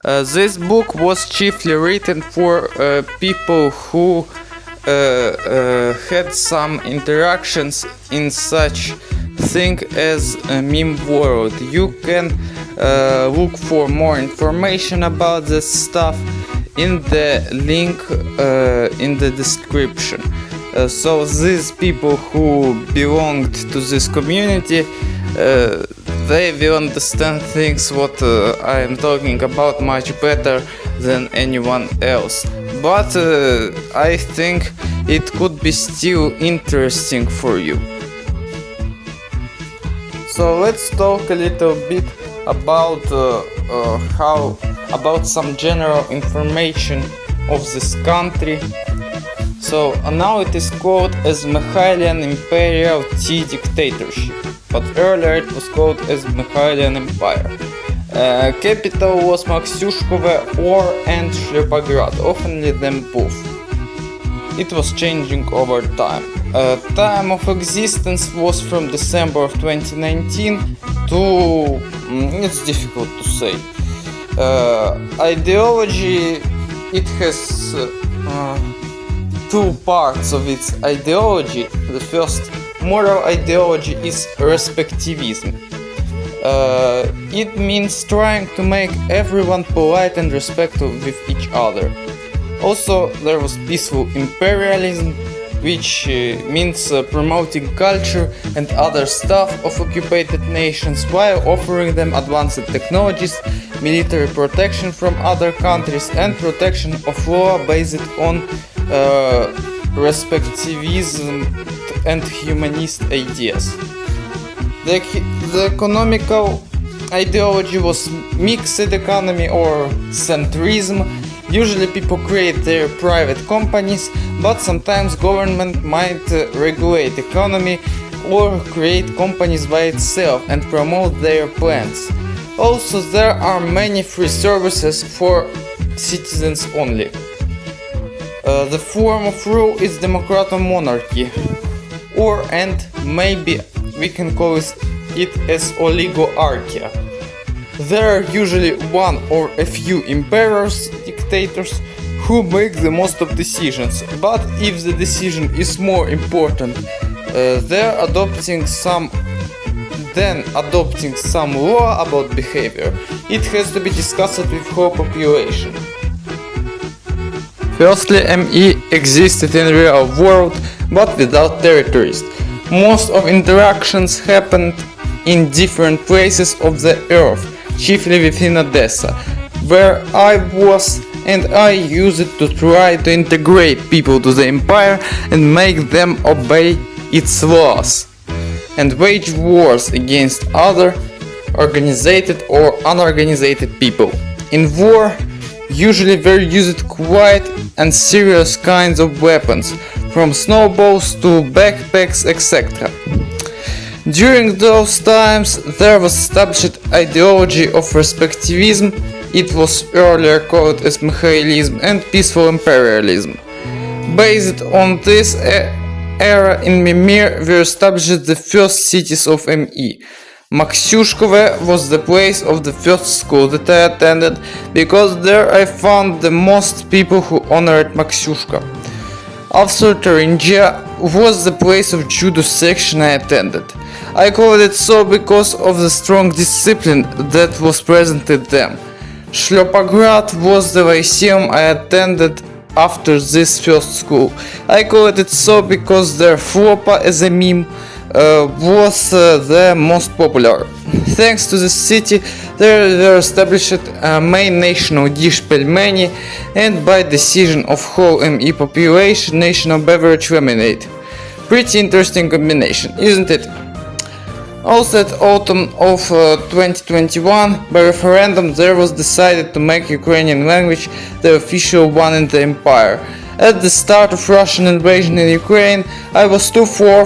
This book was chiefly written for people who had some interactions in such thing as a meme world. You can look for more information about this stuff in the link in the description. So these people who belonged to this community, they will understand things what I am talking about much better than anyone else. But I think it could be still interesting for you. So let's talk a little bit about about some general information of this country. So now it is called as Mikhailian Imperial Tea Dictatorship, but earlier it was called as Mikhailian Empire. Capital was Maksyushkove or and Shlepograd, oftenly them both. It was changing over time. Time of existence was from December of 2019 to... it's difficult to say. Ideology, it has two parts of its ideology. The first moral ideology is respectivism. It means trying to make everyone polite and respectful with each other. Also, there was peaceful imperialism, which means promoting culture and other stuff of occupied nations while offering them advanced technologies, military protection from other countries, and protection of law based on respectivism and humanist ideas. The economical ideology was mixed economy or centrism. Usually people create their private companies, but sometimes government might regulate economy or create companies by itself and promote their plans. Also, there are many free services for citizens only. The form of rule is democratic monarchy, and maybe we can call it as oligarchy. There are usually one or a few emperors, dictators, who make the most of decisions, but if the decision is more important, they're adopting some law about behavior. It has to be discussed with whole population. Firstly, ME existed in the real world, but without territories. Most of interactions happened in different places of the earth, chiefly within Odessa, where I was, and I used it to try to integrate people to the empire and make them obey its laws, and wage wars against other organized or unorganized people. In war, usually were used quite and serious kinds of weapons, from snowballs to backpacks, etc. During those times, there was established ideology of respectivism. It was earlier called as Mikhailism and peaceful imperialism. Based on this era in Mimir were established the first cities of ME. Maksyushkove was the place of the first school that I attended, because there I found the most people who honored Maksyushka. After Thuringia was the place of judo section I attended. I called it so because of the strong discipline that was present in them. Shlepograd was the lyceum I attended after this first school. I called it so because their flopa as a meme was the most popular. Thanks to the city, there were established a main national dish pelmeni, and by decision of whole ME population, national beverage lemonade. Pretty interesting combination, isn't it? Also at autumn of 2021, by referendum there was decided to make Ukrainian language the official one in the empire. At the start of Russian invasion in Ukraine, I was too far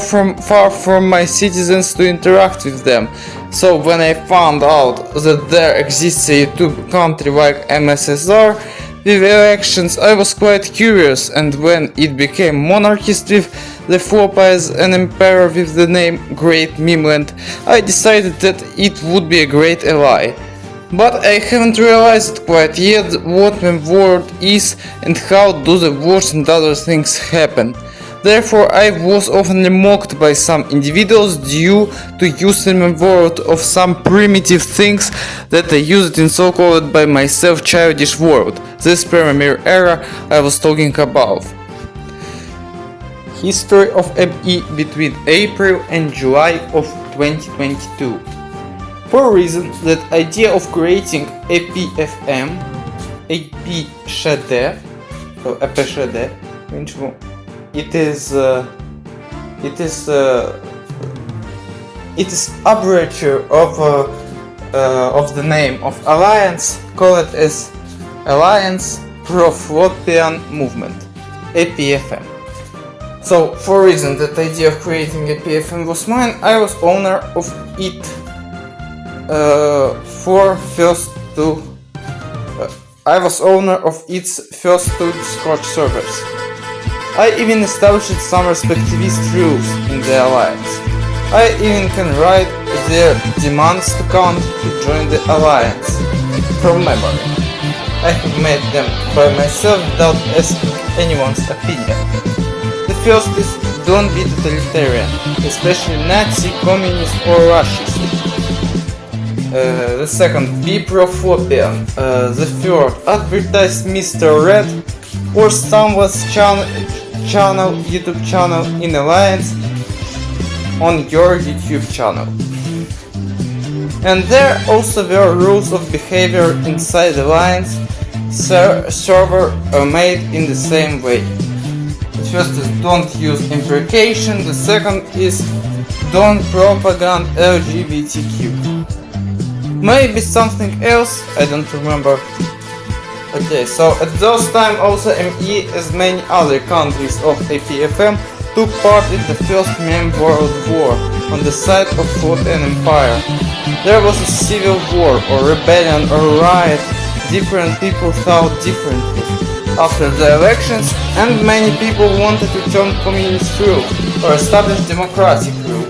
from my citizens to interact with them. So when I found out that there exists a YouTube country like MSSR with elections, I was quite curious, and when it became monarchist with the Flopa as an emperor with the name Great Memeland, I decided that it would be a great ally. But I haven't realized quite yet what my world is and how do the wars and other things happen. Therefore, I was often mocked by some individuals due to using my world of some primitive things that I used in so-called by myself childish world, this premier era I was talking about. History of ME between April and July of 2022. For a reason, that idea of creating APFM, APSHD, so APSHD, it is abbreviature of the name of alliance, call it as Alliance Pro-Flopian Movement, APFM. So, for a reason that the idea of creating APFM was mine, I was owner of it I was owner of its first two Discord servers. I even established some respectivist rules in the alliance. I even can write their demands to count to join the alliance from memory. I have made them by myself without asking anyone's opinion. The first is don't be totalitarian, especially Nazi, communist or Russian. The second, be pro-Flopian. The third, advertise Mr. Red or someone's YouTube channel in alliance on your YouTube channel. And there also were rules of behavior inside the alliance server made in the same way. The first is don't use imprecation, the second is don't propaganda LGBTQ. Maybe something else, I don't remember. Okay, so at those time also ME as many other countries of APFM took part in the First Main World War on the side of Flopian Empire. There was a civil war or rebellion or riot, different people thought differently after the elections, and many people wanted to turn communist rule or establish democratic rule.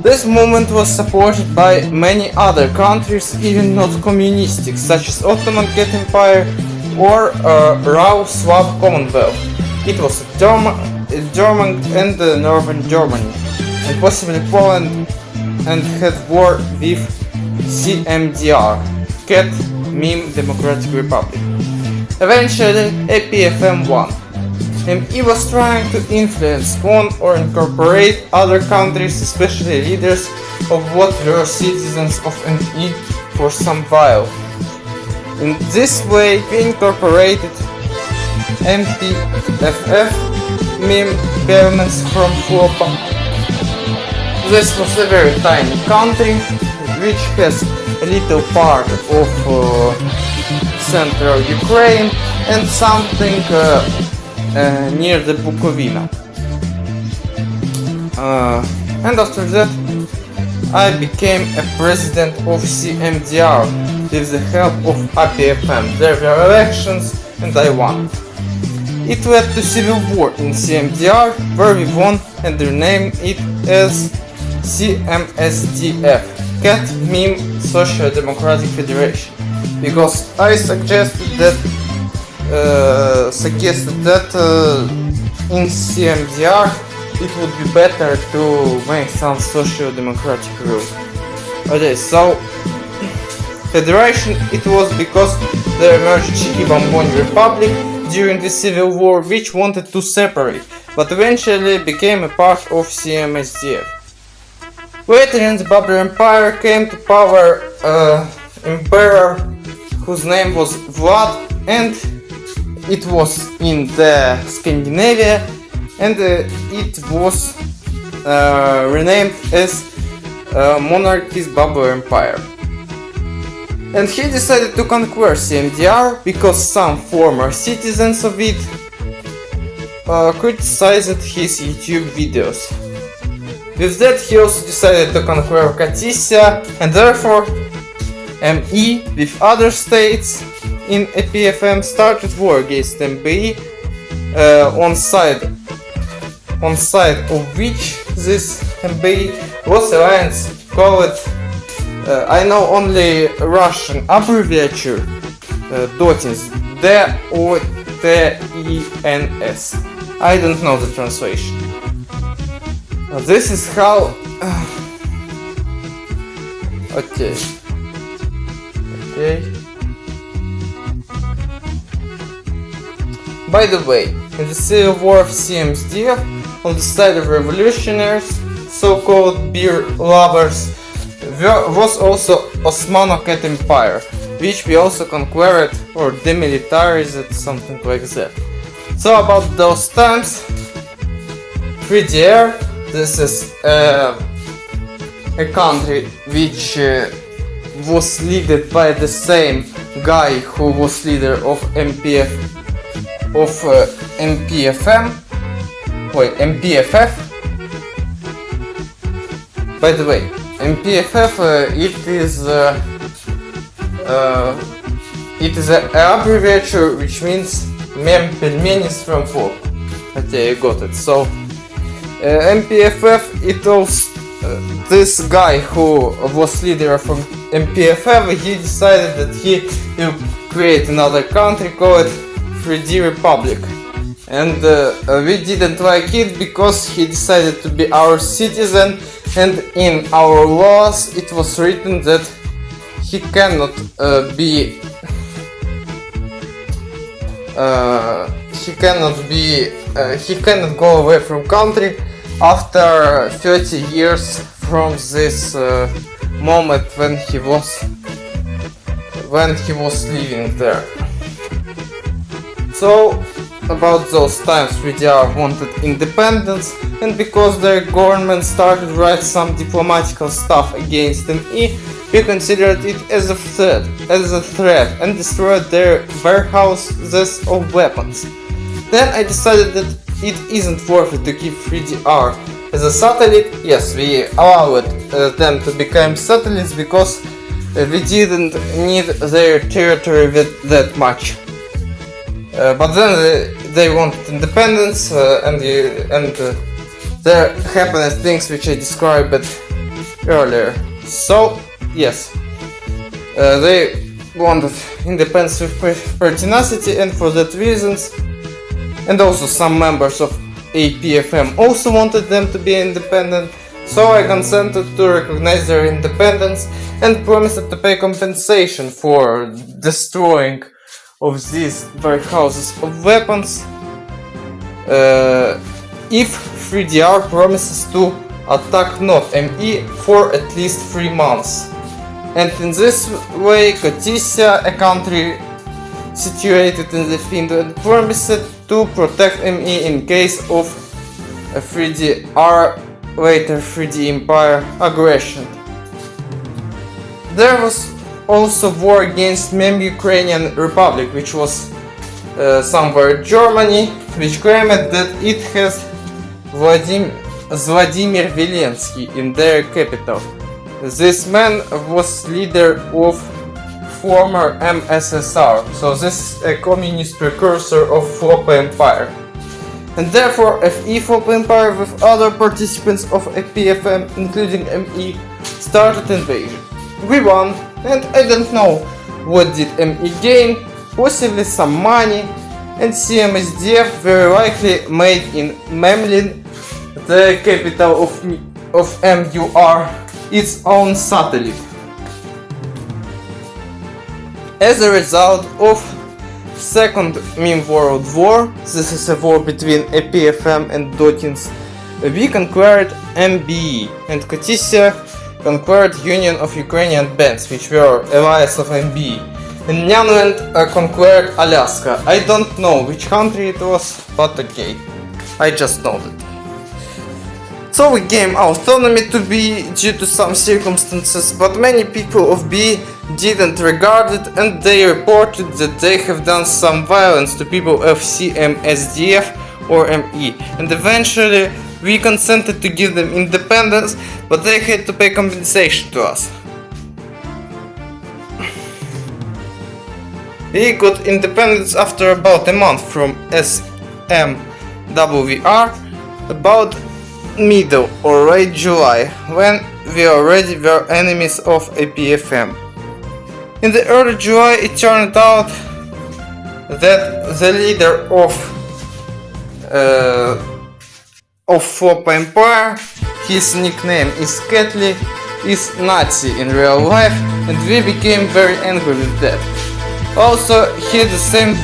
This movement was supported by many other countries, even not communistic, such as Ottoman Empire or Raw Slav Commonwealth. It was German and Northern Germany, and possibly Poland, and had war with CMDR, Cat Meme Democratic Republic. Eventually, APFM won. ME was trying to influence, own or incorporate other countries, especially leaders of what were citizens of ME for some while. In this way, we incorporated MPFF meme payments from Flopa. This was a very tiny country, which has a little part of central Ukraine and something near the Bukovina. And after that, I became a president of CMDR with the help of APFM. There were elections and I won. It led to civil war in CMDR, where we won and renamed it as CMSDF, Cat Meme Social Democratic Federation, because I suggested that in CMDR it would be better to make some social democratic rule. Okay, so federation it was because there emerged Cheeky Bomboni Republic during the civil war, which wanted to separate, but eventually became a part of CMSDF. Later in the Babur Empire came to power emperor whose name was Vlad, and it was in the Scandinavia, and it was renamed as Monarchist Babur Empire. And he decided to conquer CMDR because some former citizens of it criticized his YouTube videos. With that, he also decided to conquer Katissia, and therefore ME with other states in APFM started war against MBE, on side of which this MBE was alliance called I know only Russian abbreviature, Dotins, D-O-T-I-N-S. I don't know the translation. This is how... Okay. By the way, in the Civil War of CMSDF, on the side of revolutionaries, so-called beer lovers, was also Osmano-Cat Empire, which we also conquered or demilitarized, something like that. So about those times, 3DR, this is a country which was led by the same guy who was leader of MPFF. By the way, MPFF it is an abbreviature which means Mem Pelmenis from Folk. Okay, I got it. So MPFF, it was this guy who was leader from MPFF. He decided that he will create another country called 3D Republic, and we didn't like it because he decided to be our citizen, and in our laws it was written that he cannot he cannot go away from country after 30 years from this moment when he was living there. So about those times VDR wanted independence, and because their government started to write some diplomatical stuff against ME, we considered it as a threat and destroyed their warehouses of weapons. Then I decided that it isn't worth it to keep 3DR as a satellite. Yes, we allowed them to become satellites because we didn't need their territory that much. But then they wanted independence, and there happened things which I described earlier. So yes, they wanted independence with pertinacity, and for that reasons, and also some members of APFM also wanted them to be independent. So I consented to recognize their independence and promised to pay compensation for destroying of these warehouses of weapons if 3DR promises to attack not ME for at least 3 months. And in this way Kotisia, a country situated in the Finland, promised to protect ME in case of a 3DR later 3D Empire aggression. There was also war against Mem Ukrainian Republic, which was somewhere Germany, which claimed that it has Vladimir Zelensky in their capital. This man was leader of former MSSR, so this is a communist precursor of Flopa Empire. And therefore FE Flopa Empire with other participants of APFM, including ME, started invasion. We won, and I don't know what did ME gain, possibly some money, and CMSDF very likely made in Memlin, the capital of MUR, its own satellite. As a result of Second Meme World War, this is a war between APFM and Dotins, we conquered MBE, and Kotisia conquered Union of Ukrainian Bands, which were allies of MBE. And Nyanland conquered Alaska. I don't know which country it was, but okay, I just know that. So we gained autonomy to B due to some circumstances, but many people of B didn't regard it, and they reported that they have done some violence to people of CMSDF or ME, and eventually we consented to give them independence, but they had to pay compensation to us. We got independence after about a month from SMWR, about middle or late July, when we already were enemies of APFM. In the early July, it turned out that the leader of Flop Empire, his nickname is Catley, is Nazi in real life, and we became very angry with that. Also, he the same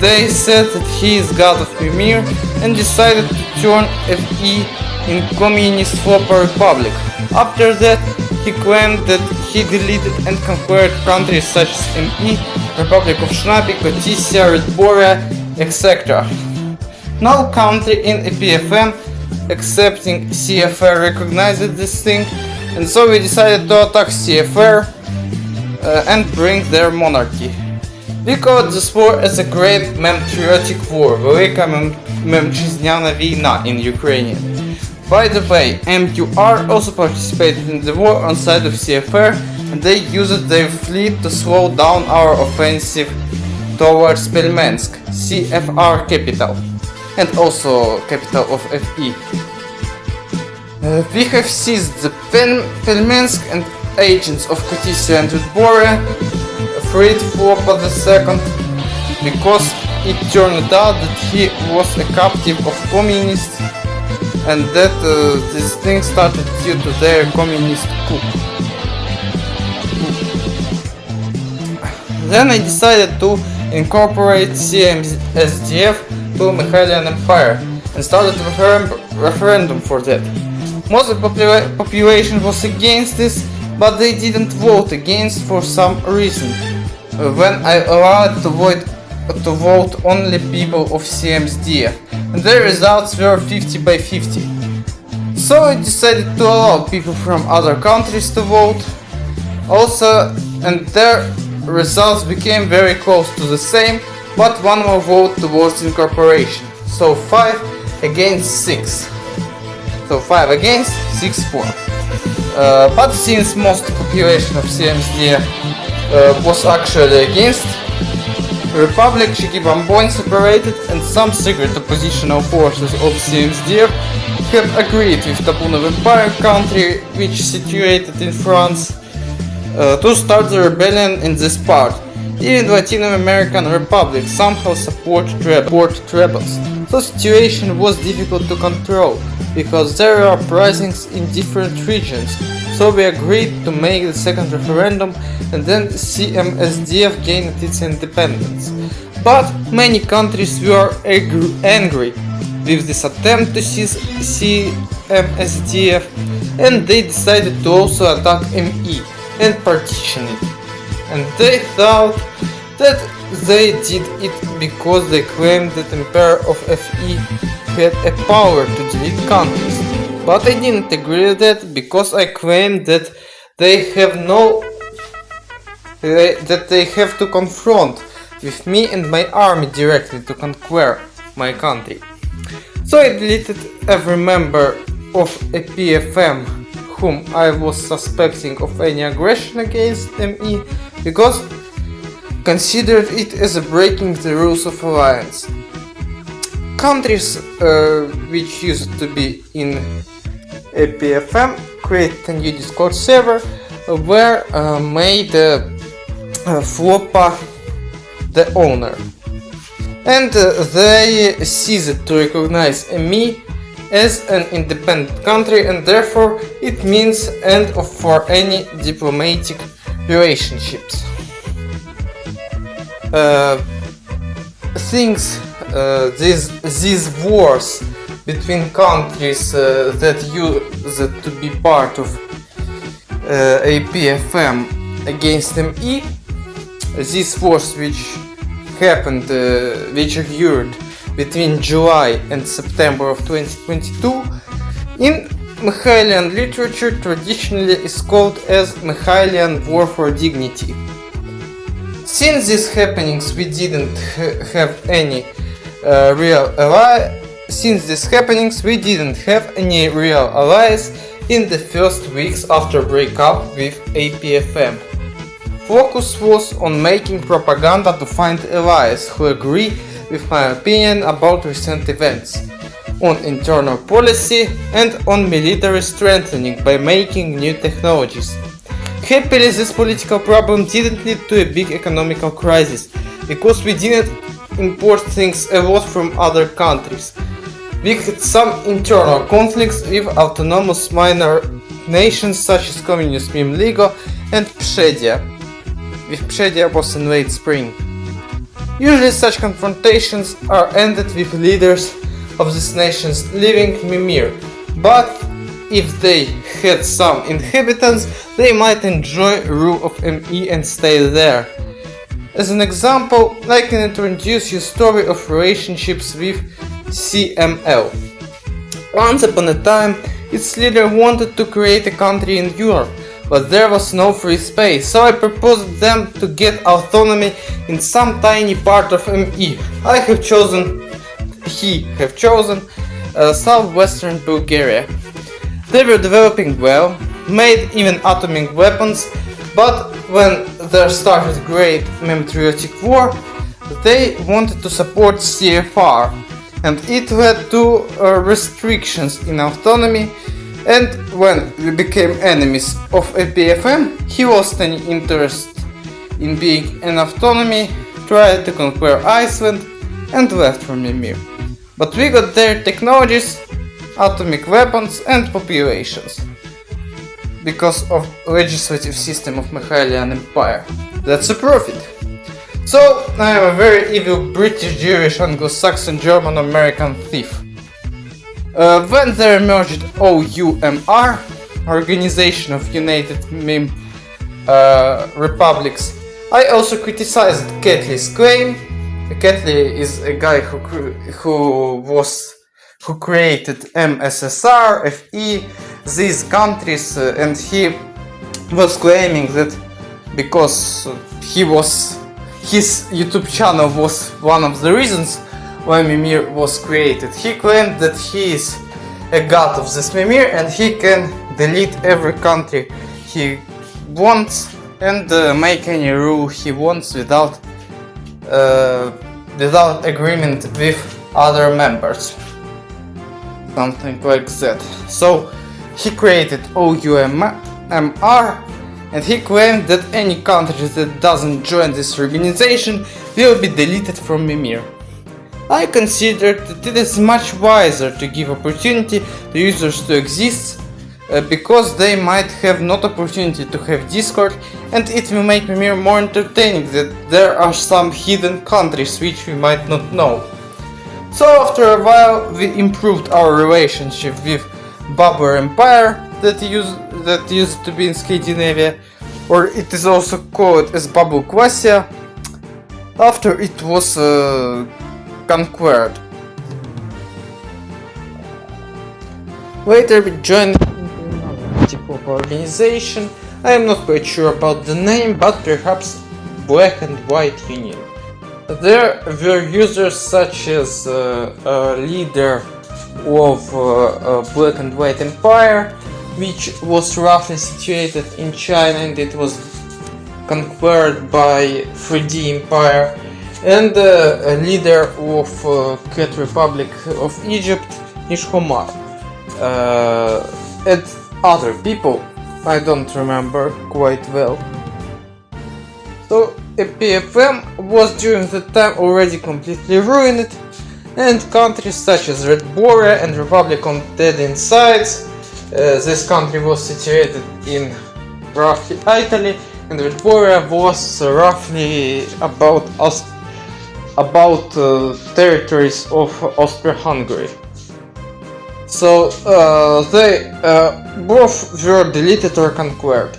day said that he is god of Mimir and decided to turn FE in Communist Flopper Republic. After that, he claimed that he deleted and conquered countries such as ME, Republic of Shnapi, Kotisia, Redboria, etc. No country in APFM accepting CFR recognized this thing, and so we decided to attack CFR and bring their monarchy. We call this war as a great patriotic war, Велика Мемчизняна війна in Ukrainian. By the way, MQR also participated in the war on side of CFR, and they used their fleet to slow down our offensive towards Pelmensk, CFR capital, and also capital of FE. We have seized the Pelmensk and agents of Kotisia and Redboria, freed Flopa II, because it turned out that he was a captive of communists, and that this thing started due to their communist coup. Then I decided to incorporate CMSDF to Mikhailan Empire and started a referendum for that. Most of the population was against this, but they didn't vote against for some reason. When I allowed to vote only people of CMSDF, and their results were 50-50. So I decided to allow people from other countries to vote also, and their results became very close to the same, but one more vote towards incorporation. So 5 against 6. So 5 against, 6 for. But since most population of CMSDF was actually against, Republic Chikibambon separated, and some secret oppositional forces of CMSDF have agreed with Tabunov Empire country, which is situated in France, to start the rebellion in this part. Even Latin American Republic somehow support rebels. So situation was difficult to control, because there were uprisings in different regions. So we agreed to make the second referendum, and then CMSDF gained its independence. But many countries were angry with this attempt to seize CMSDF, and they decided to also attack ME and partition it. And they thought that they did it because they claimed that Emperor of FE had a power to delete countries. But I didn't agree with that, because I claimed that they have to confront with me and my army directly to conquer my country. So I deleted every member of APFM whom I was suspecting of any aggression against ME, because considered it as breaking the rules of alliance. Countries which used to be in APFM created a new Discord server where made Flopa the owner, and they ceased to recognize ME as an independent country, and therefore it means end for any diplomatic relationships. These wars between countries that used to be part of APFM against ME, these wars which happened, which occurred between July and September of 2022, in Mikhailan literature traditionally is called as Mikhailan War for Dignity. Since these happenings we didn't have any real allies in the first weeks after breakup with APFM. Focus was on making propaganda to find allies who agree with my opinion about recent events. on internal policy, and on military strengthening by making new technologies. Happily, this political problem didn't lead to a big economical crisis, because we didn't import things a lot from other countries. We had some internal conflicts with autonomous minor nations such as Communist Mimligo and Pshedia. With Pshedia was in late spring. Usually such confrontations are ended with leaders of these nations leaving Mimir, but if they had some inhabitants, they might enjoy rule of ME and stay there. As an example, I can introduce you story of relationships with CML. Once upon a time, its leader wanted to create a country in Europe, but there was no free space, so I proposed them to get autonomy in some tiny part of ME. He have chosen southwestern Bulgaria. They were developing well, made even atomic weapons, but when there started Great Patriotic War, they wanted to support CFR, and it led to restrictions in autonomy, and when we became enemies of APFM, he lost any interest in being an autonomy, tried to conquer Iceland, and left from Mimir. But we got their technologies, atomic weapons and populations, because of legislative system of Mikhailian Empire. That's a profit. So I am a very evil British, Jewish, Anglo-Saxon, German, American thief. When there emerged OUMR, Organization of United Mim Republics, I also criticized Ketley's claim. Ketley is a guy who created MSSR, FE, these countries, and he was claiming that because his YouTube channel was one of the reasons why Mimir was created. He claimed that he is a god of this Mimir and he can delete every country he wants and make any rule he wants without agreement with other members. Something like that. So he created OUMR and he claimed that any country that doesn't join this organization will be deleted from Mimir. I considered that it is much wiser to give opportunity to users to exist because they might have not opportunity to have Discord, and it will make Mimir more entertaining that there are some hidden countries which we might not know. So after a while we improved our relationship with Babur Empire that used to be in Scandinavia, or it is also called as Babul Kvassia, after it was conquered. Later we joined another type of organization. I am not quite sure about the name, but perhaps Black and White Union. There were users such as a leader of Black and White Empire, which was roughly situated in China and it was conquered by 3D Empire, and a leader of Cat Republic of Egypt, Nishomar, and other people I don't remember quite well. So APFM was during that time already completely ruined, and countries such as Red Borea and Republic on Dead Insides, this country was situated in roughly Italy, and Red Borea was roughly about territories of Austria-Hungary. So they both were deleted or conquered.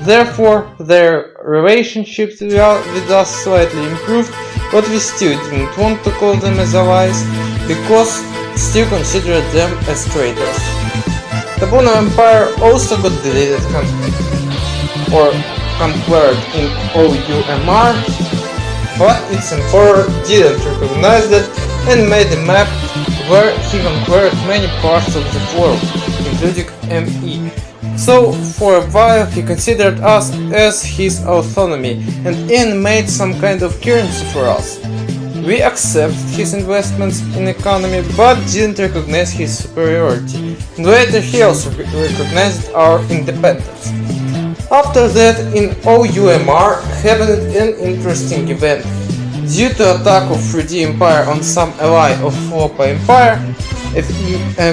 Therefore, their relationships with us slightly improved, but we still didn't want to call them as allies, because still considered them as traitors. The Bono Empire also got deleted or conquered in OUMR, but its emperor didn't recognize that and made a map where he conquered many parts of the world, including ME. So for a while he considered us as his autonomy and even made some kind of currency for us. We accept his investments in economy, but didn't recognize his superiority. And later he also recognized our independence. After that, in OUMR happened an interesting event. Due to attack of 3D Empire on some ally of Flopa Empire,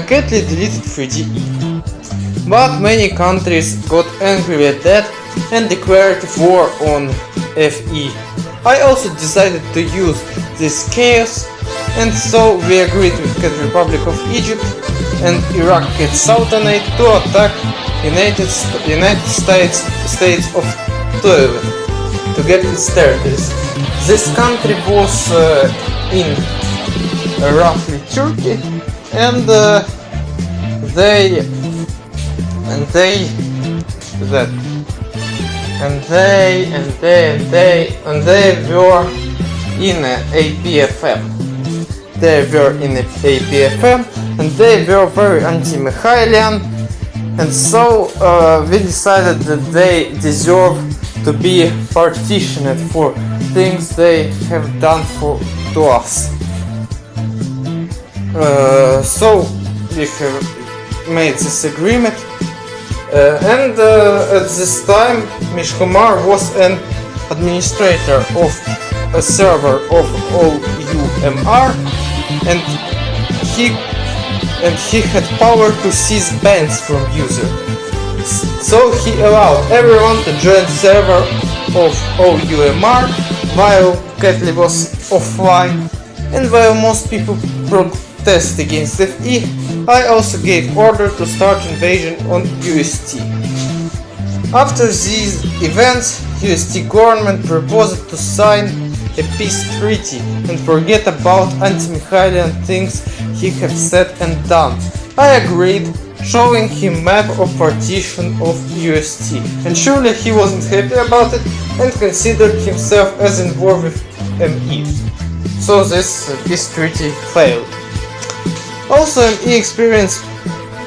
Ketley deleted 3DE. But many countries got angry at that and declared war on FE. I also decided to use this chaos, and so we agreed with Cat Republic of Egypt and Iraq Cat Sultanate to attack United States of Tuvalu to get its territories. This country was in roughly Turkey, and they were in APFM. They were in APFM, and they were very anti-Mikhailian, and so we decided that they deserve to be partitioned for things they have done to us. So we have made this agreement, and at this time Mishkumar was an administrator of a server of OUMR, and he had power to seize bans from user. So he allowed everyone to join server of OUMR while Ketley was offline, and while most people protest against FE, I also gave order to start invasion on UST. After these events, UST government proposed to sign a peace treaty and forget about anti-Mikhailian things he had said and done. I agreed, showing him map of partition of UST, and surely he wasn't happy about it and considered himself as involved with ME. So this peace treaty failed. Also, ME experienced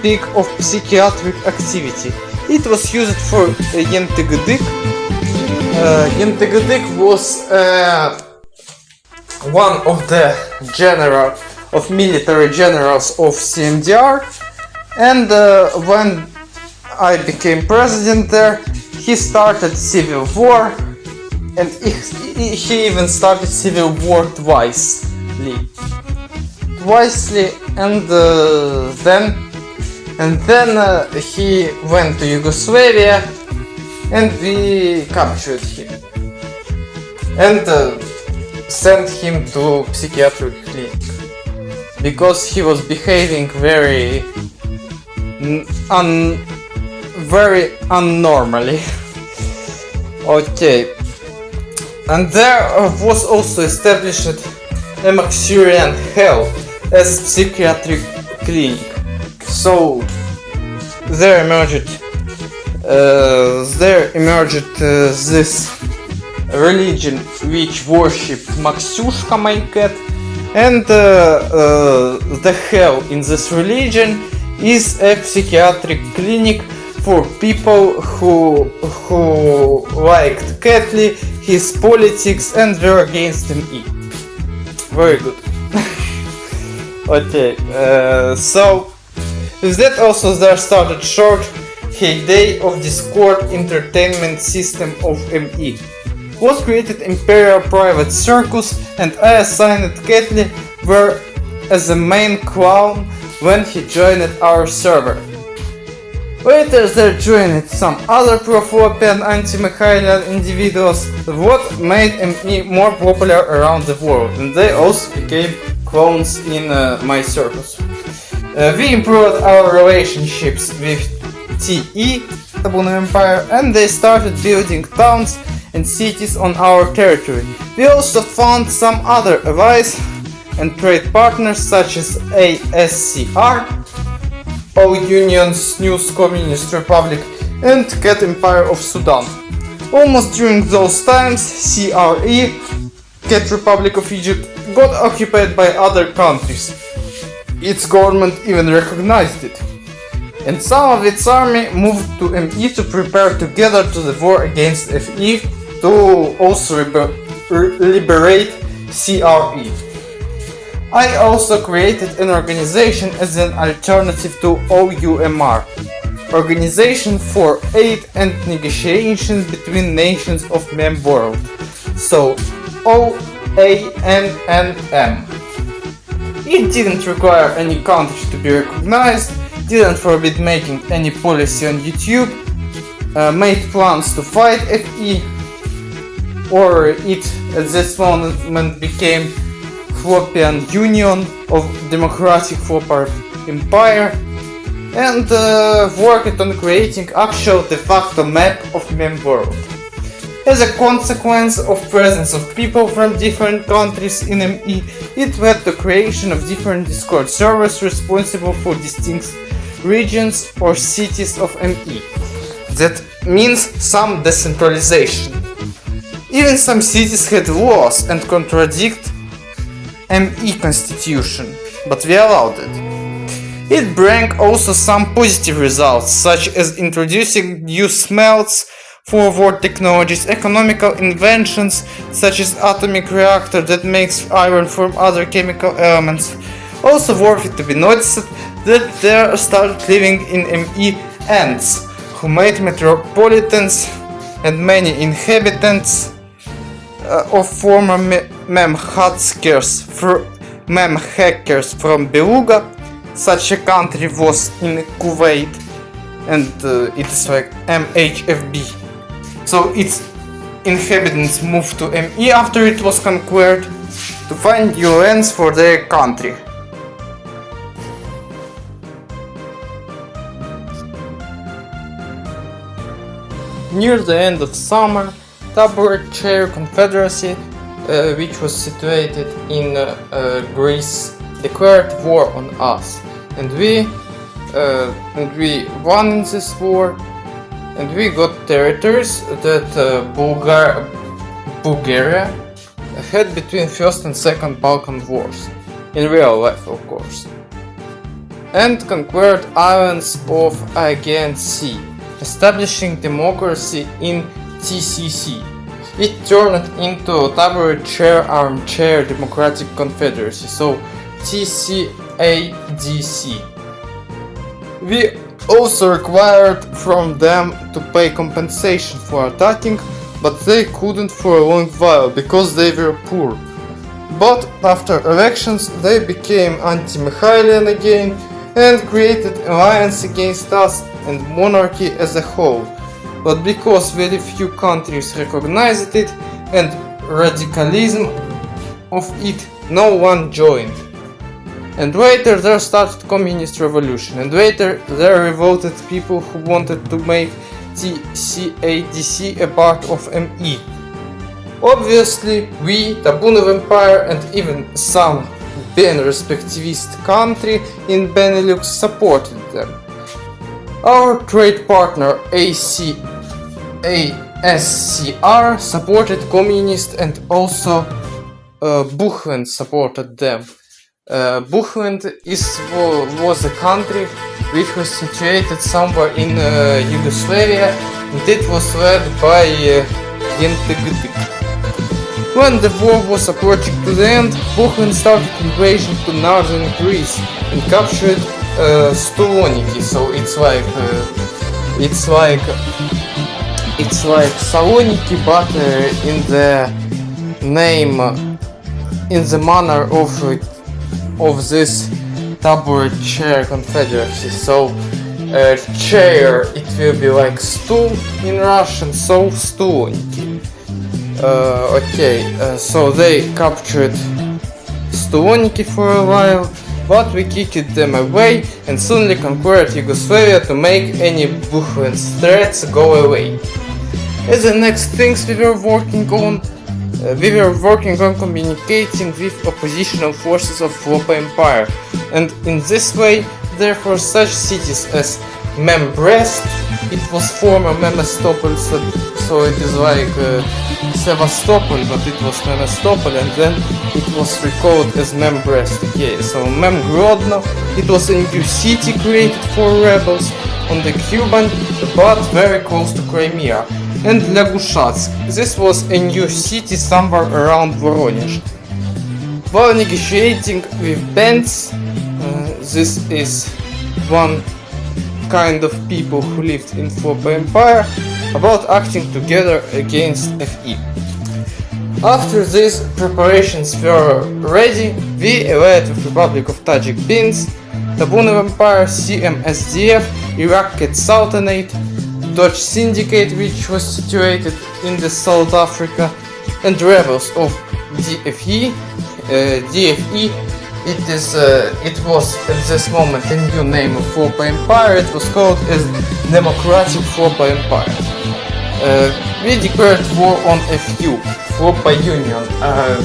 peak of psychiatric activity. It was used for Yentegedik. Yentegedik was one of the military generals of CMDR, and when I became president there, he started civil war, and he even started civil war twicely, and then he went to Yugoslavia, and we captured him and sent him to psychiatric clinic because he was behaving very unnormally. Okay, and there was also established a Maxurian Hell as psychiatric clinic. So there emerged this religion which worshipped Maxushka, my cat, and the hell in this religion is a psychiatric clinic for people who liked Ketley, his politics, and were against ME. Very good. Okay, so with that also there started short heyday of Discord entertainment system of ME. Was created Imperial Private Circus, and I assigned Ketley were as a main clown when he joined our server. Later there joined some other pro-Flopian anti-Mikhailian individuals, what made ME more popular around the world, and they also became clones in my circus. We improved our relationships with TE, Tabuna Empire, and they started building towns and cities on our territory. We also found some other allies and trade partners such as ASCR, All Unions News Communist Republic, and Cat Empire of Sudan. Almost during those times, CRE, Cat Republic of Egypt, got occupied by other countries. Its government even recognized it. And some of its army moved to ME to prepare together to the war against FE to also liberate CRE. I also created an organization as an alternative to OUMR, Organization for Aid and Negotiations between Nations of Mem World, so OANNM. It didn't require any country to be recognized, didn't forbid making any policy on YouTube, made plans to fight FE, or it at this moment became European Union of Democratic Flopper Empire, and worked on creating actual de facto map of Mem World. As a consequence of presence of people from different countries in ME, it led to creation of different Discord servers responsible for distinct regions or cities of ME. That means some decentralization. Even some cities had laws and contradict ME constitution, but we allowed it. It brought also some positive results, such as introducing new smelts, forward technologies, economical inventions such as atomic reactor that makes iron from other chemical elements. Also worth it to be noticed that there started living in ME ants, who made metropolitans and many inhabitants of former mem hackers from Beluga. Such a country was in Kuwait, and it's like MHFB. So its inhabitants moved to ME after it was conquered to find new lands for their country. Near the end of summer, Tabor Chair Confederacy, which was situated in Greece, declared war on us, and we won in this war, and we got territories that Bulgaria had between First and Second Balkan Wars, in real life of course, and conquered islands of Aegean Sea, establishing democracy in TCC. It turned into Tabor Chair Armchair Democratic Confederacy, so TCADC. We also required from them to pay compensation for attacking, but they couldn't for a long while because they were poor. But after elections they became anti-Mikhailian again and created alliance against us and monarchy as a whole. But because very few countries recognized it and radicalism of it, no one joined. And later there started communist revolution, and later there revolted people who wanted to make TCADC a part of ME. Obviously, we, Tabunov Empire, and even some Ben-respectivist country in Benelux supported them. Our trade partner ASCR supported communists, and also Buchland supported them. Buchland was a country which was situated somewhere in Yugoslavia, and it was led by Yentegdik. When the war was approaching to the end, Buchland started invasion to northern Greece and captured Stoloniki. So it's like Saloniki, but in the name, in the manner of this Tabor Chair Confederacy. So chair, it will be like stool in Russian, so Stoloniki. So they captured Stoloniki for a while, but we kicked them away and suddenly conquered Yugoslavia to make any Buchland threats go away. As the next things we were working on communicating with oppositional forces of Flopa Empire, and in this way, therefore, such cities as Membrest, it was former Memestopol, so it is like Sevastopol, but it was Memestopol, and then it was recalled as Membrest. Okay, so Memgrodno, it was a new city created for rebels on the Cuban, but very close to Crimea. And Lягушатsk, this was a new city somewhere around Voronezh. while negotiating with bands. This is one kind of people who lived in Forpa Empire, about acting together against FE. After these preparations were ready, we allied with Republic of Tajikistans, Tabunov Empire, CMSDF, Iraqi Sultanate, Dutch Syndicate, which was situated in the South Africa, and rebels of DFE. It was at this moment a new name of Forpa Empire. It was called as Democratic Forpa Empire. We declared war on FU, Forpa Union,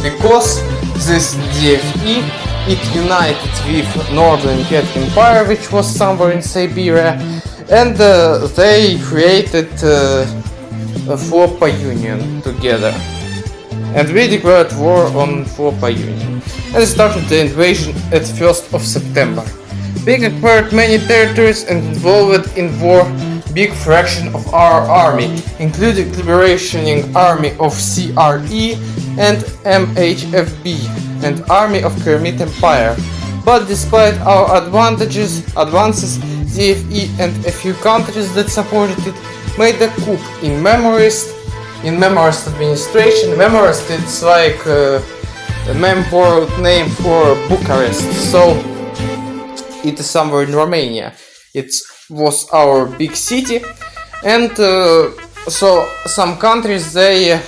because this DFE, it united with Northern Cat Empire, which was somewhere in Siberia, and they created a Forpa Union together. And we declared war on Forpa Union, and started the invasion at 1st of September. We conquered many territories and involved in war big fraction of our army, including Liberation Army of CRE and MHFB, and Army of Kermit Empire. But despite our advances, DFE and a few countries that supported it made a coup in Memorist administration. Memorist, it's like a member name for Bucharest, so it is somewhere in Romania. It was our big city, and so some countries they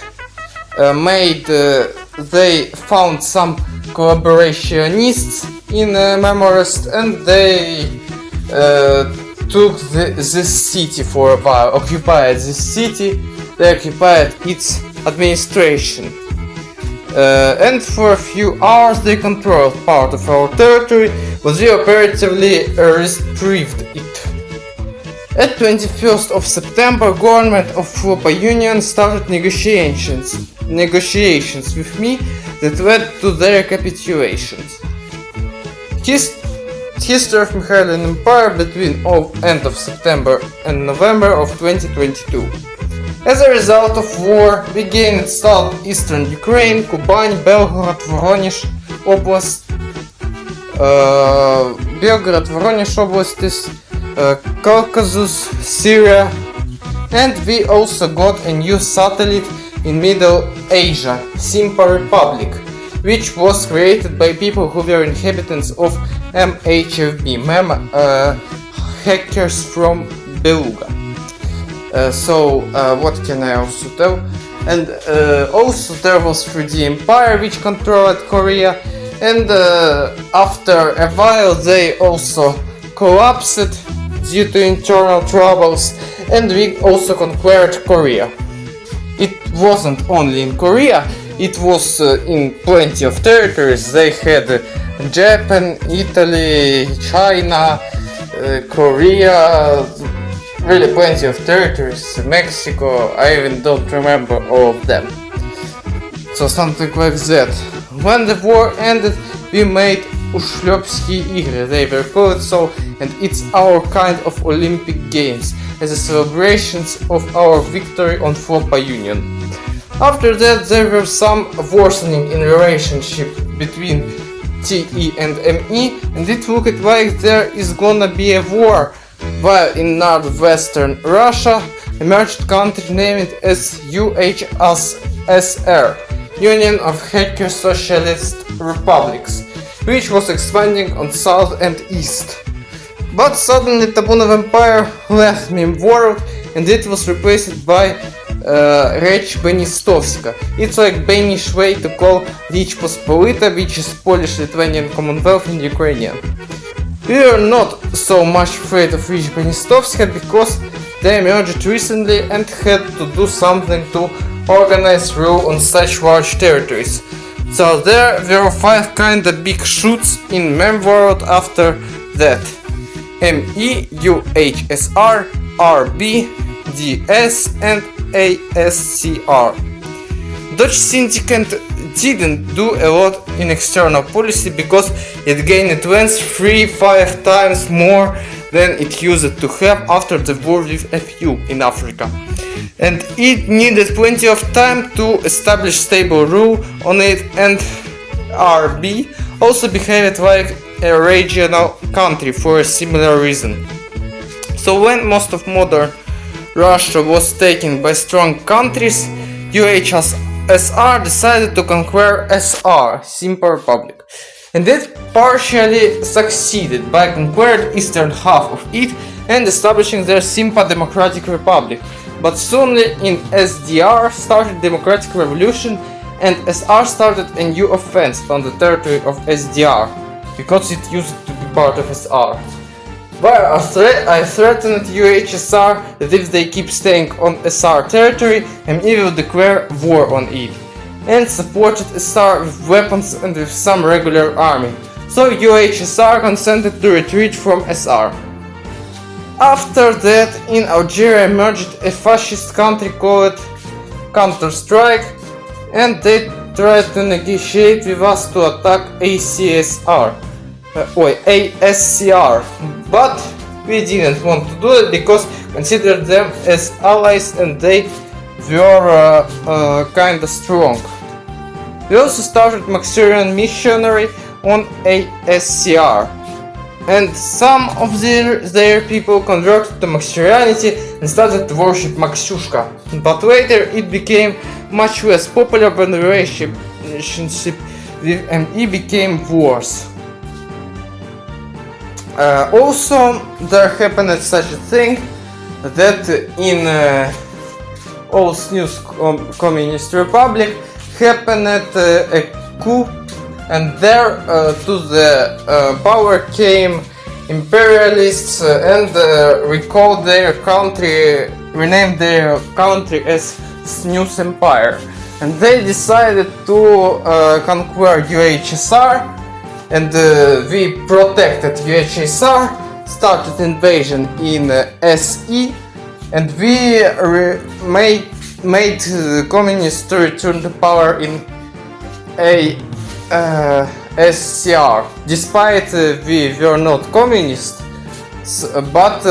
found some collaborationists in Memorist, and they took this city for a while, occupied this city. They occupied its administration, and for a few hours they controlled part of our territory, but we operatively retrieved it. At 21st of September, government of Forpa Union started negotiations with me that led to their capitulations. History of Mikhailan Empire between end of September and November of 2022. As a result of war, we gained southeastern Ukraine, Kubань, Belgorod, Voronezh Oblast, Caucasus, Syria, and we also got a new satellite in Middle Asia, Simpa Republic, which was created by people who were inhabitants of MHFB, hackers from Beluga. What can I also tell? And also there was 3D Empire, which controlled Korea, and after a while they also collapsed due to internal troubles, and we also conquered Korea. It wasn't only in Korea, it was in plenty of territories. They had Japan, Italy, China, Korea, really plenty of territories, Mexico, I even don't remember all of them. So something like that. When the war ended, we made Ushlyopskie Igry, they were called so, and it's our kind of Olympic Games, as a celebrations of our victory on Forpa Union. After that, there were some worsening in relationship between TE and ME, and it looked like there is gonna be a war, while in northwestern Russia emerged country named as UHSR, Union of Hacker Socialist Republics, which was expanding on south and east. But suddenly Tabunov Empire left meme world, and it was replaced by Rech Benistovska. It's like Danish way to call Rich Pospolita, which is Polish, Lithuanian Commonwealth in Ukrainian. We are not so much afraid of Rich Benistovska because they emerged recently and had to do something to organize rule on such large territories. So there were 5 kinda big shoots in meme world after that. ME, UHSR, RB, DS and ASCR. Dutch Syndicate didn't do a lot in external policy because it gained lands 3-5 times more than it used to have after the war with FU in Africa. And it needed plenty of time to establish stable rule on it, and SRB also behaved like a regional country for a similar reason. So when most of modern Russia was taken by strong countries, USSR decided to conquer SR, Simple Republic, and it partially succeeded by conquering eastern half of it and establishing their Simpa Democratic Republic. But soon in SDR started democratic revolution and SR started a new offense on the territory of SDR because it used to be part of SR. Where I threatened USSR that if they keep staying on SR territory, ME will declare war on it, and supported SR with weapons and with some regular army. So USSR consented to retreat from SR. After that, in Algeria emerged a fascist country called Counter-Strike, and they tried to negotiate with us to attack ASCR, but we didn't want to do it because considered them as allies and they were kinda strong. We also started Maxurian missionary on ASCR, and some of their people converted to Maxurianity and started to worship Maxushka, but later it became much less popular when the relationship with ME became worse. Also, there happened such a thing that in old new communist republic happened a coup, and there to the power came imperialists and renamed their country as Snus Empire, and they decided to conquer USSR, and we protected USSR, started invasion in SE, and we made communists to return to power in SCR. Despite we were not communists, but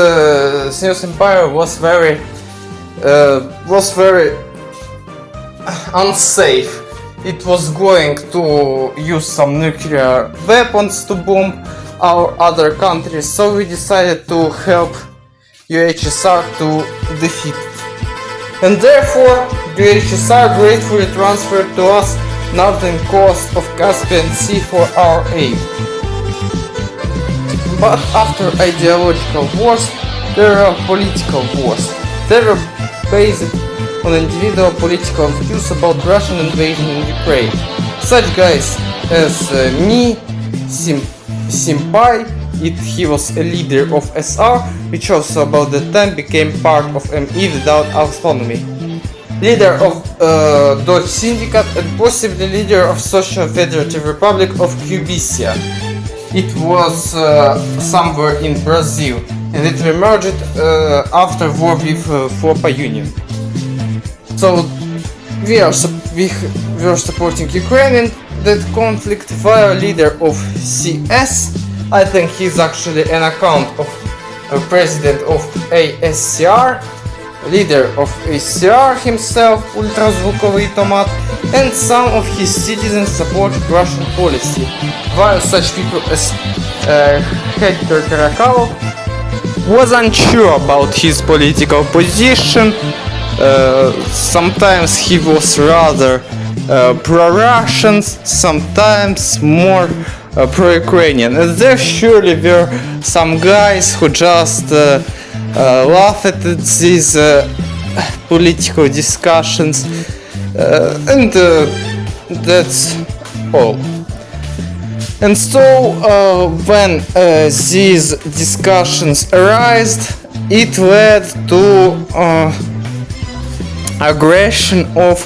Snus Empire was very unsafe. It was going to use some nuclear weapons to bomb our other countries, so we decided to help USSR to defeat it. And therefore, USSR gratefully transferred to us northern coast of Caspian Sea for our aid. But after ideological wars, there were political wars. They were based on individual political views about Russian invasion in Ukraine. Such guys as me, Simpai, he was a leader of SR, which also about that time became part of ME without autonomy. Leader of Dutch Syndicate and possibly leader of Social Federative Republic of Cubicia. It was somewhere in Brazil, and it emerged after war with FOPA Union. So we are supporting Ukraine in that conflict via leader of CS. I think he's actually an account of a president of ASCR, leader of ASCR himself, Ultrazvukovый Tomat, and some of his citizens supported Russian policy, while such people as Hector Karakalov was unsure about his political position. Sometimes he was rather pro-Russian, sometimes more pro-Ukrainian. And there surely were some guys who just laughed at these political discussions, and that's all. And so when these discussions arose, it led to aggression of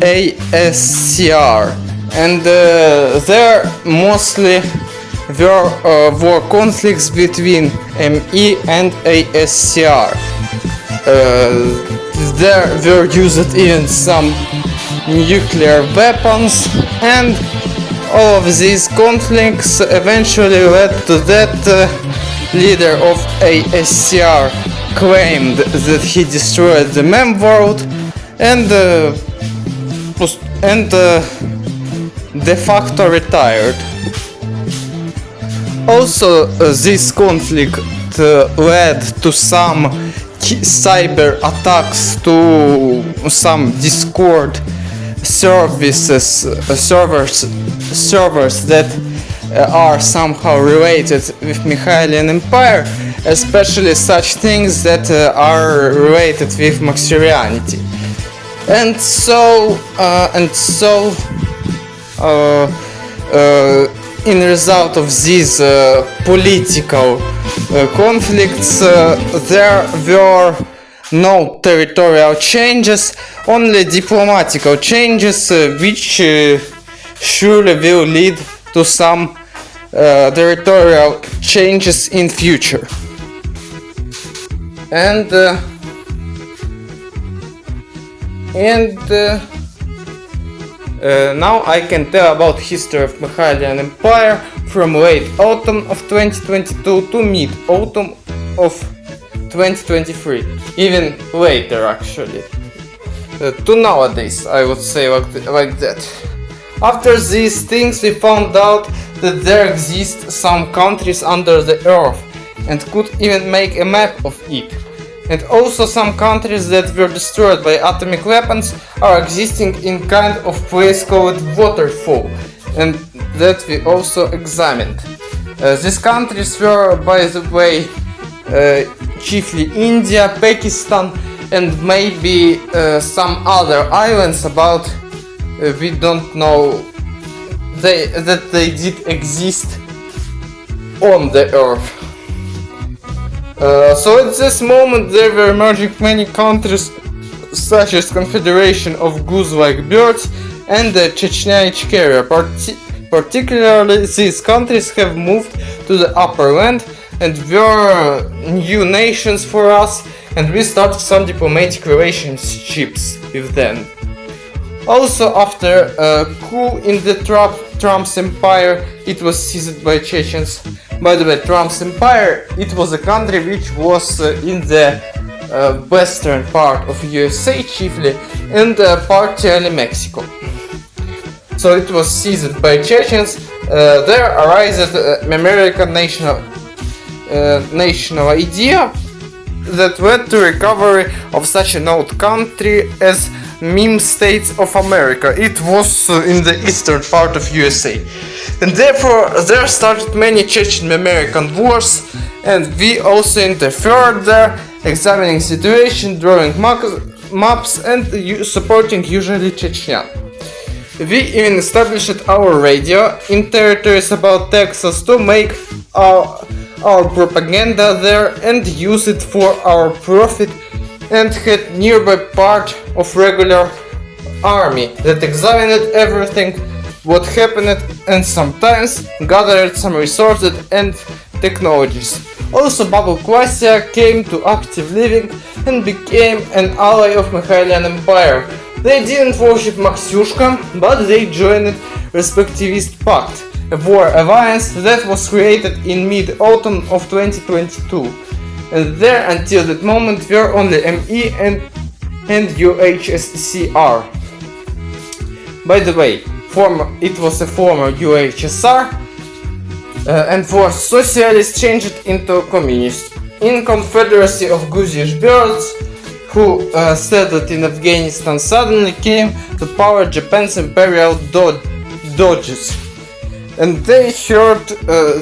ASCR, and there mostly were conflicts between ME and ASCR. There were used even some nuclear weapons, and all of these conflicts eventually led to that leader of ASCR claimed that he destroyed the mem world, and de facto retired. Also, this conflict led to some cyber attacks to some Discord servers that are somehow related with Mikhailian Empire, especially such things that are related with Maxurianity. And so in result of these political conflicts, there were no territorial changes, only diplomatical changes, which surely will lead to some territorial changes in future. And now I can tell about history of Mikhailian Empire from late autumn of 2022 to mid autumn of 2023, even later actually, to nowadays, I would say like that. After these things we found out that there exist some countries under the earth and could even make a map of it. And also some countries that were destroyed by atomic weapons are existing in kind of place called waterfall, and that we also examined. These countries were, by the way, chiefly India, Pakistan, and maybe some other islands about we don't know that they did exist on the earth. So at this moment there were emerging many countries such as Confederation of Goose-like Birds and the Chechnya Ichkeria. Particularly these countries have moved to the upper land and were new nations for us, and we started some diplomatic relationships with them. Also, after a coup in the Trump's empire, it was seized by Chechens. By the way, Trump's empire, it was a country which was in the western part of USA chiefly, and partially Mexico. So it was seized by Chechens. There arises American national idea that led to recovery of such an old country as meme states of America. It was in the eastern part of USA, and therefore there started many Chechen-American wars, and we also interfered there, examining situation, drawing maps, and supporting usually Chechnya. We even established our radio in territories about Texas to make our propaganda there and use it for our profit, and had nearby part of regular army that examined everything what happened and sometimes gathered some resources and technologies. Also Baba Kwasia came to active living and became an ally of Mikhailian Empire. They didn't worship Maksyushka, but they joined Respectivist Pact, a war alliance that was created in mid-autumn of 2022. And there until that moment were only ME and UHSCR. By the way, it was a former UHSR, and was socialist changed into communist. In Confederacy of Goosish Birds, who settled in Afghanistan, suddenly came to power Japan's imperial doges, and they heard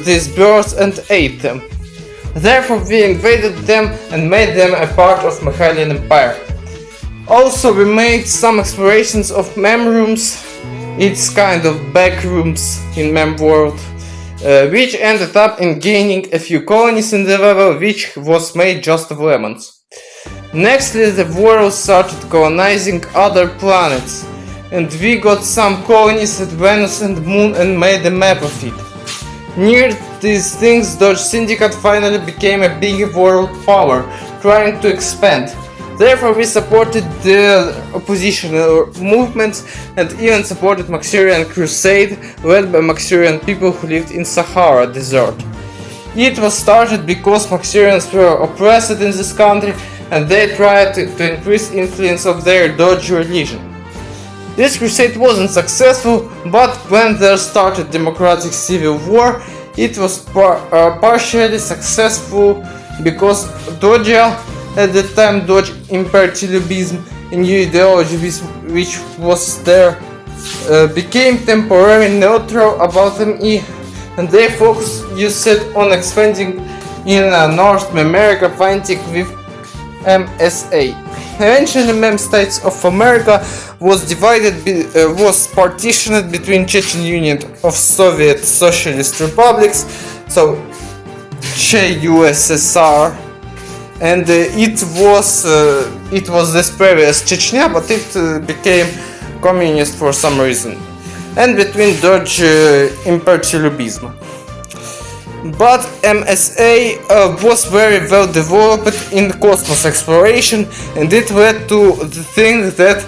these birds and ate them. Therefore we invaded them and made them a part of Mikhailian Empire. Also we made some explorations of mem rooms, it's kind of back rooms in mem world, which ended up in gaining a few colonies in the level which was made just of lemons. Nextly the world started colonizing other planets, and we got some colonies at Venus and Moon and made a map of it. Near these things, Dodge Syndicate finally became a big world power, trying to expand. Therefore we supported the oppositional movements and even supported Maxurian crusade led by Maxurian people who lived in Sahara Desert. It was started because Maxurians were oppressed in this country and they tried to increase influence of their Dodge religion. This crusade wasn't successful, but when there started democratic civil war, it was partially successful because Dogia, at the time Doge imperialism, a new ideology which was there, became temporarily neutral about ME, and their focus you set on expanding in North America, fighting with MSA. Eventually, mem states of America was partitioned between Chechen Union of Soviet Socialist Republics, so CHUSSR, and it was this previous Chechnya, but it became communist for some reason, and between Doge imperialism. But MSA was very well developed in cosmos exploration, and it led to the thing that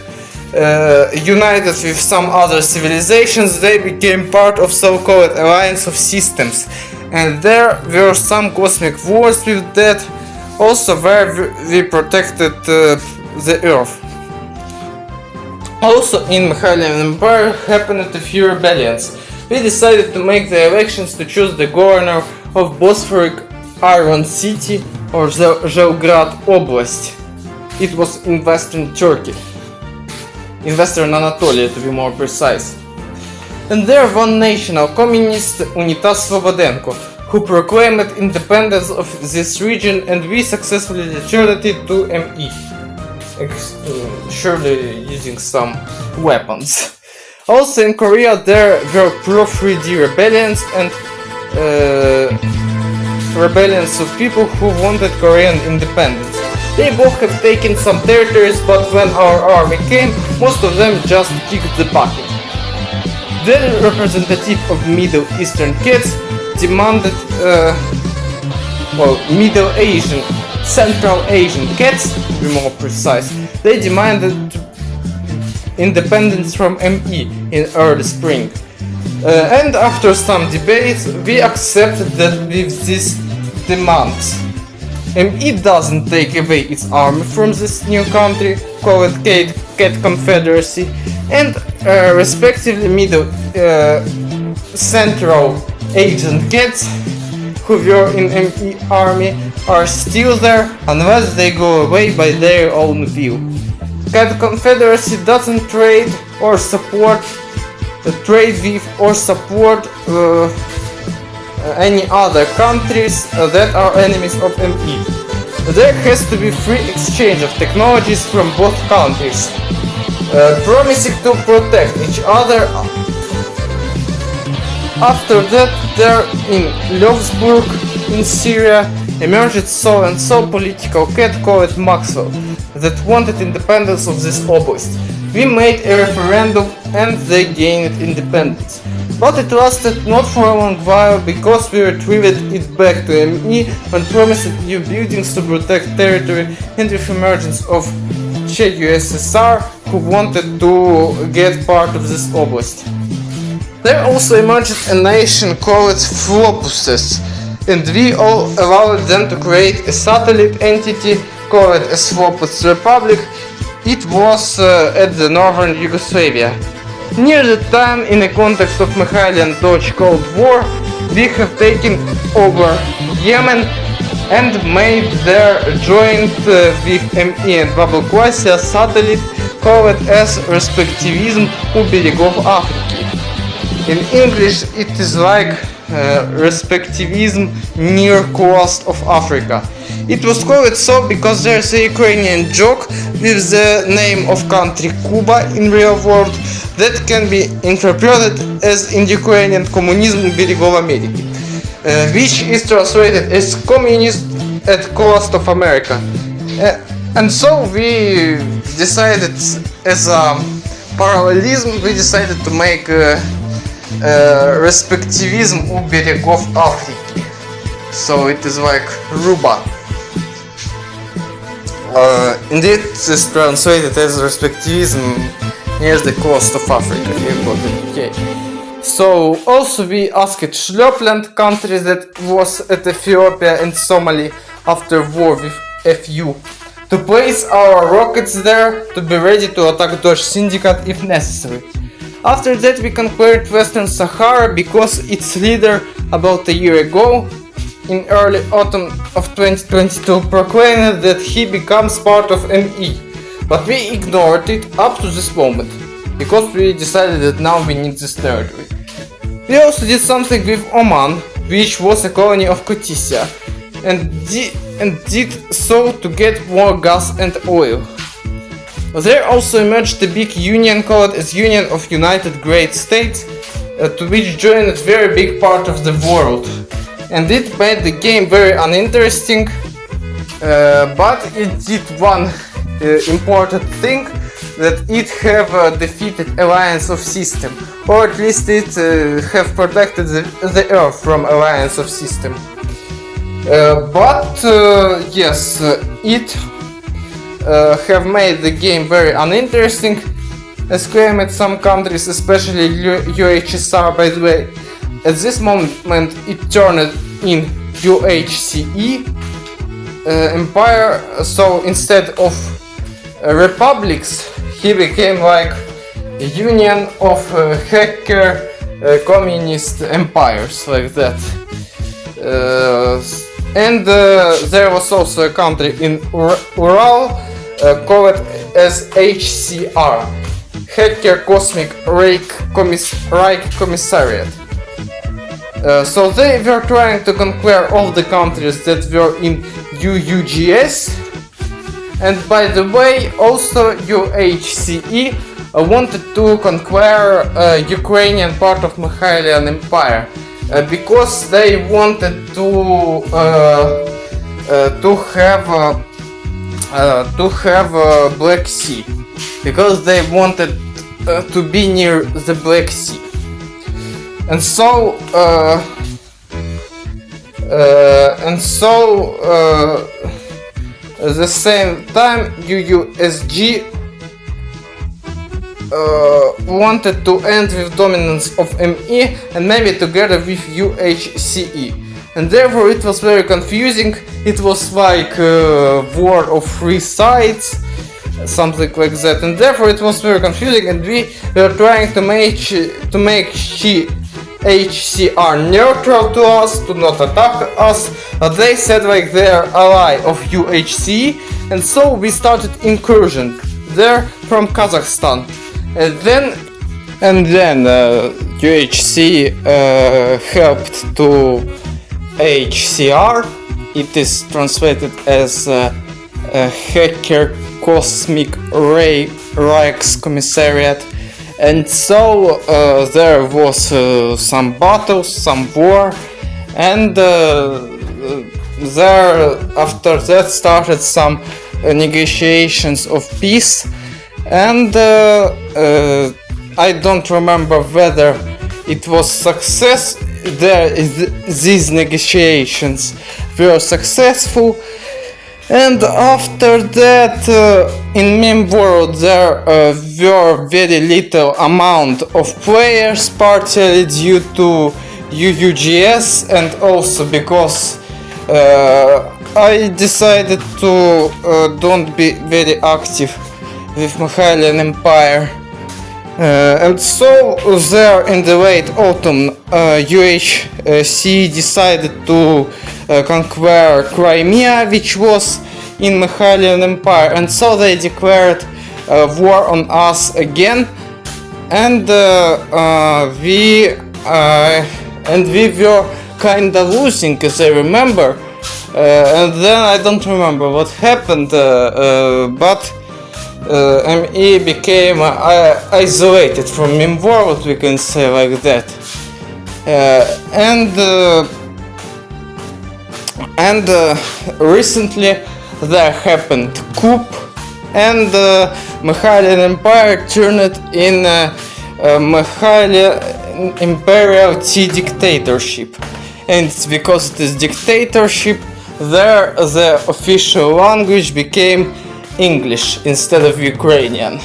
united with some other civilizations, they became part of so-called alliance of systems, and there were some cosmic wars with that, also where we protected the Earth. Also in Mikhailian Empire happened a few rebellions. We decided to make the elections to choose the governor of Bosphoric Iron City or Zelgrad Oblast. It was in western Turkey, in western Anatolia to be more precise. And there one national communist, Unitas Slobodenko, who proclaimed independence of this region, and we successfully returned it to ME, surely using some weapons. Also in Korea there were pro-3D rebellions and rebellions of people who wanted Korean independence. They both have taken some territories, but when our army came, most of them just kicked the bucket. The representative of Middle Eastern kids demanded, Middle Asian, Central Asian kids, to be more precise, they demanded independence from ME in early spring. And after some debates, we accepted that with these demands. ME doesn't take away its army from this new country, called Cat Confederacy, and respectively Middle Central Asian cats who were in ME army are still there unless they go away by their own will. Cat Confederacy doesn't trade or support any other countries that are enemies of ME. There has to be free exchange of technologies from both countries, promising to protect each other. After that, there in Lovsburg in Syria emerged so and so political cat called Maxwell that wanted independence of this oblast. We made a referendum and they gained independence. But it lasted not for a long while because we retrieved it back to ME and promised new buildings to protect territory, and with emergence of CHUSSR who wanted to get part of this oblast. There also emerged a nation called Flopuses, and we all allowed them to create a satellite entity called a Flopus Republic. It was at the northern Yugoslavia. Near the time, in the context of Mikhailian Doge Cold War, we have taken over Yemen and made their joint with ME and Bubble Klassia satellite called as Respectivism u берегов Afriki. In English it is like Respectivism near coast of Africa. It was called so because there is a Ukrainian joke with the name of country Cuba in real world that can be interpreted as in Ukrainian Kommunizm u берегов Ameriki, which is translated as communist at coast of America. And so we decided, as a parallelism, we decided to make Respectivism u берегов Afriki. So it is like Ruba. Indeed, it is translated as Respectivism near the coast of Africa. Okay. So also we asked Schlopland, country that was at Ethiopia and Somalia after war with FU, to place our rockets there to be ready to attack Dutch Syndicate if necessary. After that we conquered Western Sahara because its leader about a year ago, in early autumn of 2022, proclaimed that he becomes part of ME, but we ignored it up to this moment, because we decided that now we need this territory. We also did something with Oman, which was a colony of Qadisiyah, and did so to get more gas and oil. There also emerged a big union called as Union of United Great States, to which joined a very big part of the world. And it made the game very uninteresting, but it did one important thing, that it have defeated Alliance of System, or at least it have protected the Earth from Alliance of System. Yes, it have made the game very uninteresting, as claimed some countries, especially UHSR. By the way, at this moment it turned in UHCE empire, so instead of republics he became like a union of hacker communist empires, like that. There was also a country in Ural called as HCR, Hacker Cosmic Reich Commissariat. So they were trying to conquer all the countries that were in UUGS, and by the way also UHCE wanted to conquer Ukrainian part of Mykhailean Empire, because they wanted to have Black Sea, because they wanted to be near the Black Sea. And so at the same time UUSG wanted to end with dominance of ME and maybe together with UHCE, and therefore it was very confusing. It was like a war of three sides, something like that, and therefore it was very confusing, and we were trying to make HCR neutral to us, to not attack us, but they said like they're ally of UHC, and so we started incursion there from Kazakhstan. And then UHC helped to HCR. It is translated as Hacker Cosmic Reichskommissariat. And so there was some battles, some war, and there after that started some negotiations of peace, and I don't remember whether it was success. These negotiations were successful. And after that, in meme world there were very little amount of players, partially due to UUGS and also because I decided to don't be very active with Mykhailean Empire. And so there in the late autumn UHC decided to conquer Crimea, which was in Mykhailean Empire, and so they declared war on us again, and we were kinda losing, as I remember, and then I don't remember what happened, but ME became isolated from meme world, we can say like that, and recently there happened coup, and Mykhailean Empire turned in Mykhailean Imperial dictatorship, and it's because this dictatorship there the official language became English instead of Ukrainian.